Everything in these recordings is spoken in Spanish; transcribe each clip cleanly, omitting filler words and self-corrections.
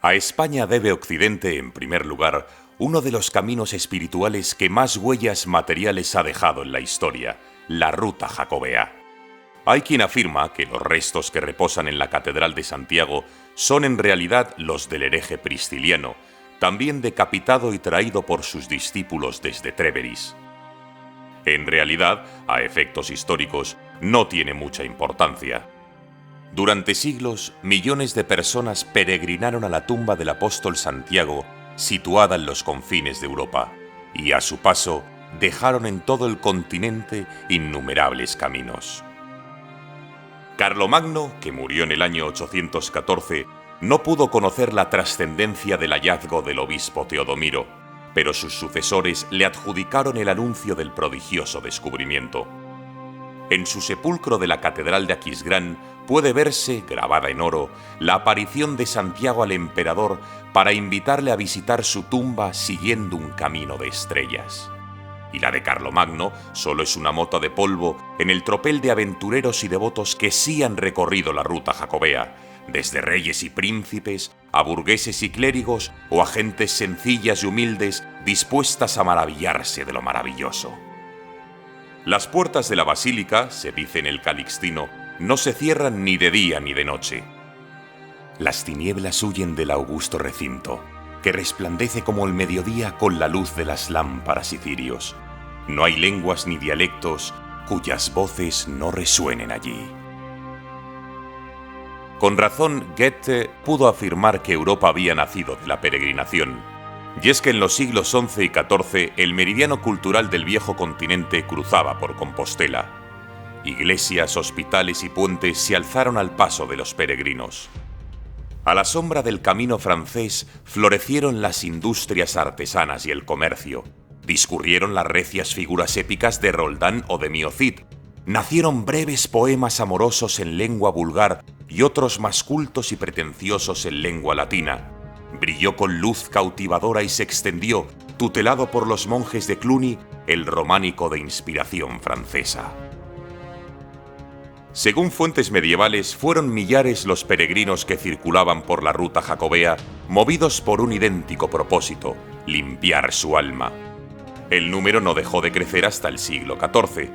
A España debe Occidente, en primer lugar, uno de los caminos espirituales que más huellas materiales ha dejado en la historia, la Ruta Jacobea. Hay quien afirma que los restos que reposan en la Catedral de Santiago son en realidad los del hereje Prisciliano, también decapitado y traído por sus discípulos desde Tréveris. En realidad, a efectos históricos, no tiene mucha importancia. Durante siglos, millones de personas peregrinaron a la tumba del apóstol Santiago, situada en los confines de Europa, y a su paso dejaron en todo el continente innumerables caminos. Carlomagno, que murió en el año 814, no pudo conocer la trascendencia del hallazgo del obispo Teodomiro, pero sus sucesores le adjudicaron el anuncio del prodigioso descubrimiento. En su sepulcro de la Catedral de Aquisgrán puede verse, grabada en oro, la aparición de Santiago al emperador para invitarle a visitar su tumba siguiendo un camino de estrellas. Y la de Carlomagno solo es una mota de polvo en el tropel de aventureros y devotos que sí han recorrido la Ruta Jacobea, desde reyes y príncipes, a burgueses y clérigos o a gentes sencillas y humildes dispuestas a maravillarse de lo maravilloso. Las puertas de la basílica, se dice en el Calixtino, no se cierran ni de día ni de noche. Las tinieblas huyen del augusto recinto, que resplandece como el mediodía con la luz de las lámparas y cirios. No hay lenguas ni dialectos cuyas voces no resuenen allí. Con razón, Goethe pudo afirmar que Europa había nacido de la peregrinación. Y es que en los siglos XI y XIV el meridiano cultural del viejo continente cruzaba por Compostela. Iglesias, hospitales y puentes se alzaron al paso de los peregrinos. A la sombra del camino francés florecieron las industrias artesanas y el comercio. Discurrieron las recias figuras épicas de Roldán o de Miocid. Nacieron breves poemas amorosos en lengua vulgar y otros más cultos y pretenciosos en lengua latina. Brilló con luz cautivadora y se extendió, tutelado por los monjes de Cluny, el románico de inspiración francesa. Según fuentes medievales, fueron millares los peregrinos que circulaban por la Ruta Jacobea, movidos por un idéntico propósito: limpiar su alma. El número no dejó de crecer hasta el siglo XIV,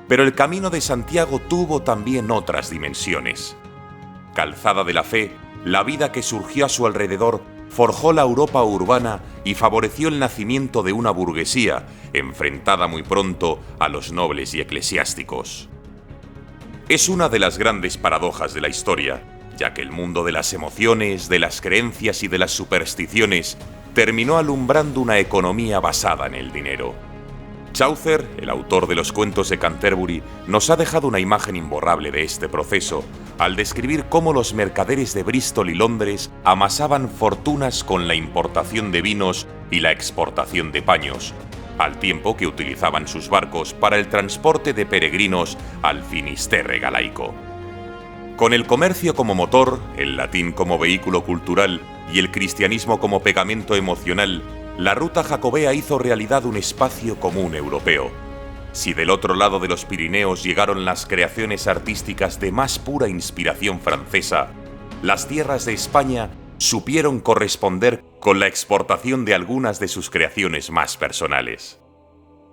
pero el Camino de Santiago tuvo también otras dimensiones. Calzada de la fe, la vida que surgió a su alrededor forjó la Europa urbana y favoreció el nacimiento de una burguesía, enfrentada muy pronto a los nobles y eclesiásticos. Es una de las grandes paradojas de la historia, ya que el mundo de las emociones, de las creencias y de las supersticiones terminó alumbrando una economía basada en el dinero. Chaucer, el autor de los cuentos de Canterbury, nos ha dejado una imagen imborrable de este proceso, al describir cómo los mercaderes de Bristol y Londres amasaban fortunas con la importación de vinos y la exportación de paños, al tiempo que utilizaban sus barcos para el transporte de peregrinos al Finisterre galaico. Con el comercio como motor, el latín como vehículo cultural y el cristianismo como pegamento emocional, la Ruta Jacobea hizo realidad un espacio común europeo. Si del otro lado de los Pirineos llegaron las creaciones artísticas de más pura inspiración francesa, las tierras de España supieron corresponder con la exportación de algunas de sus creaciones más personales.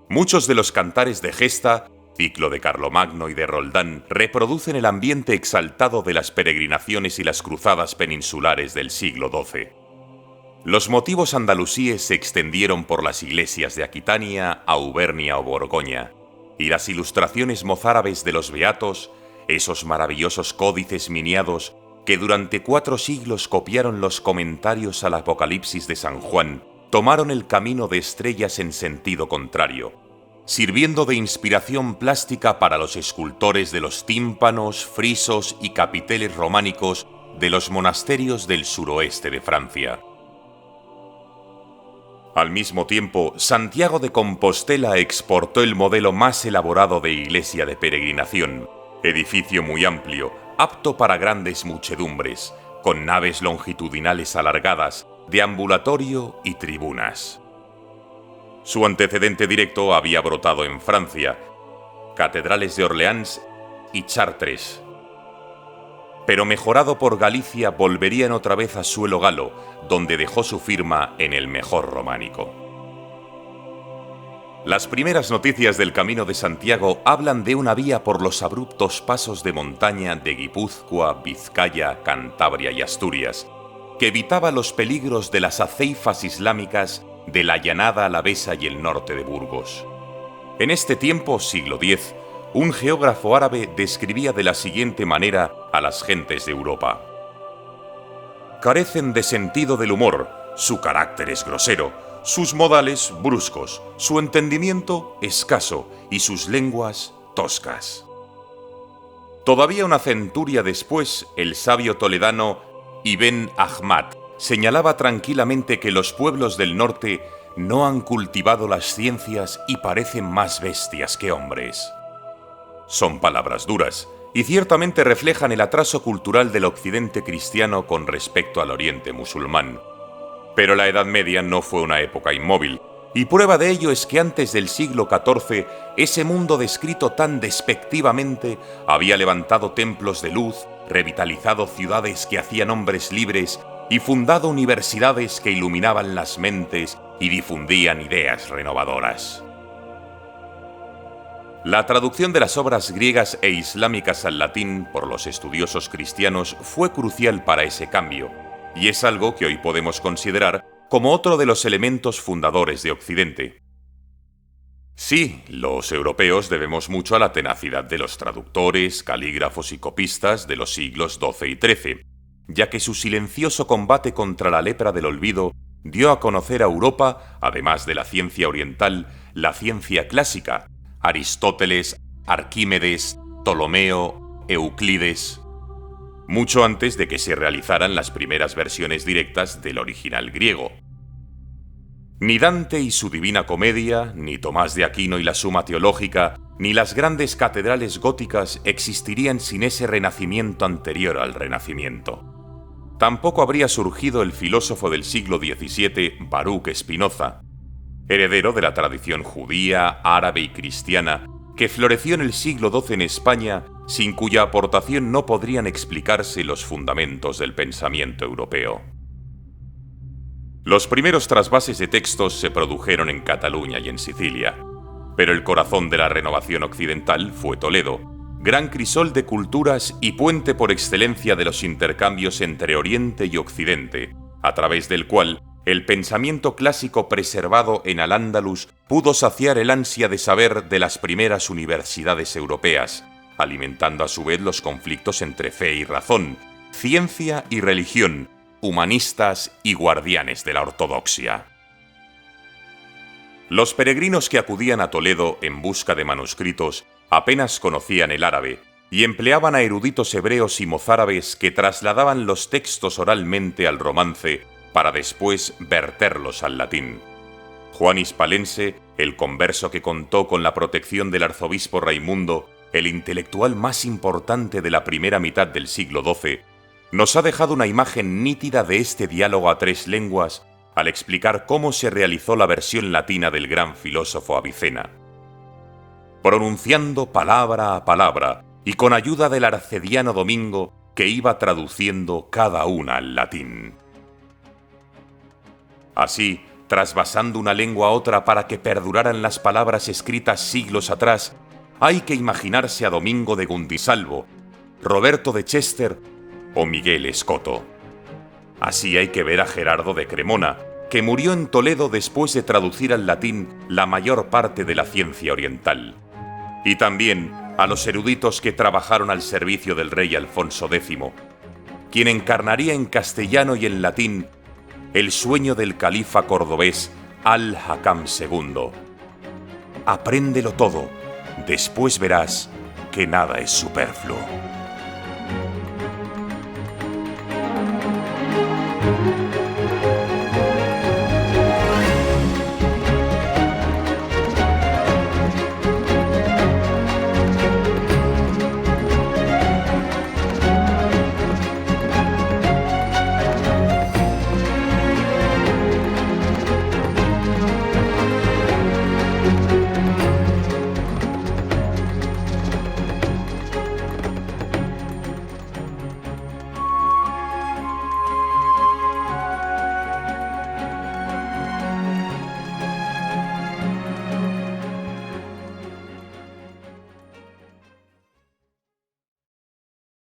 Muchos de los cantares de gesta, ciclo de Carlomagno y de Roldán, reproducen el ambiente exaltado de las peregrinaciones y las cruzadas peninsulares del siglo XII. Los motivos andalusíes se extendieron por las iglesias de Aquitania, Auvernia o Borgoña, y las ilustraciones mozárabes de los beatos, esos maravillosos códices miniados que durante 4 siglos copiaron los comentarios al Apocalipsis de San Juan, tomaron el camino de estrellas en sentido contrario, sirviendo de inspiración plástica para los escultores de los tímpanos, frisos y capiteles románicos de los monasterios del suroeste de Francia. Al mismo tiempo, Santiago de Compostela exportó el modelo más elaborado de iglesia de peregrinación, edificio muy amplio, apto para grandes muchedumbres, con naves longitudinales alargadas, deambulatorio y tribunas. Su antecedente directo había brotado en Francia, catedrales de Orleans y Chartres. pero mejorado por Galicia volverían otra vez a suelo galo, donde dejó su firma en el mejor románico. Las primeras noticias del Camino de Santiago hablan de una vía por los abruptos pasos de montaña de Guipúzcoa, Vizcaya, Cantabria y Asturias, que evitaba los peligros de las aceifas islámicas de la Llanada Alavesa y el norte de Burgos. En este tiempo, siglo X, un geógrafo árabe describía de la siguiente manera a las gentes de Europa: carecen de sentido del humor, su carácter es grosero, sus modales bruscos, su entendimiento escaso y sus lenguas toscas. Todavía una centuria después, el sabio toledano Ibn Ahmad señalaba tranquilamente que los pueblos del norte no han cultivado las ciencias y parecen más bestias que hombres. Son palabras duras y ciertamente reflejan el atraso cultural del occidente cristiano con respecto al oriente musulmán. Pero la Edad Media no fue una época inmóvil, y prueba de ello es que antes del siglo XIV, ese mundo descrito tan despectivamente había levantado templos de luz, revitalizado ciudades que hacían hombres libres y fundado universidades que iluminaban las mentes y difundían ideas renovadoras. La traducción de las obras griegas e islámicas al latín por los estudiosos cristianos fue crucial para ese cambio, y es algo que hoy podemos considerar como otro de los elementos fundadores de Occidente. Sí, los europeos debemos mucho a la tenacidad de los traductores, calígrafos y copistas de los siglos XII y XIII, ya que su silencioso combate contra la lepra del olvido dio a conocer a Europa, además de la ciencia oriental, la ciencia clásica: Aristóteles, Arquímedes, Ptolomeo, Euclides, mucho antes de que se realizaran las primeras versiones directas del original griego. Ni Dante y su Divina Comedia, ni Tomás de Aquino y la Suma Teológica, ni las grandes catedrales góticas existirían sin ese renacimiento anterior al Renacimiento. Tampoco habría surgido el filósofo del siglo XVII, Baruch Spinoza, heredero de la tradición judía, árabe y cristiana, que floreció en el siglo XII en España, sin cuya aportación no podrían explicarse los fundamentos del pensamiento europeo. Los primeros trasvases de textos se produjeron en Cataluña y en Sicilia, pero el corazón de la renovación occidental fue Toledo, gran crisol de culturas y puente por excelencia de los intercambios entre Oriente y Occidente, a través del cual el pensamiento clásico preservado en Al-Ándalus pudo saciar el ansia de saber de las primeras universidades europeas, alimentando a su vez los conflictos entre fe y razón, ciencia y religión, humanistas y guardianes de la ortodoxia. Los peregrinos que acudían a Toledo en busca de manuscritos apenas conocían el árabe y empleaban a eruditos hebreos y mozárabes que trasladaban los textos oralmente al romance para después verterlos al latín. Juan Hispalense, el converso que contó con la protección del arzobispo Raimundo, el intelectual más importante de la primera mitad del siglo XII, nos ha dejado una imagen nítida de este diálogo a tres lenguas al explicar cómo se realizó la versión latina del gran filósofo Avicena. Pronunciando palabra a palabra y con ayuda del arcediano Domingo, que iba traduciendo cada una al latín. Así, trasvasando una lengua a otra para que perduraran las palabras escritas siglos atrás, hay que imaginarse a Domingo de Gundisalvo, Roberto de Chester o Miguel Escoto. Así hay que ver a Gerardo de Cremona, que murió en Toledo después de traducir al latín la mayor parte de la ciencia oriental. Y también a los eruditos que trabajaron al servicio del rey Alfonso X, quien encarnaría en castellano y en latín el sueño del califa cordobés Al-Hakam II. Apréndelo todo, después verás que nada es superfluo.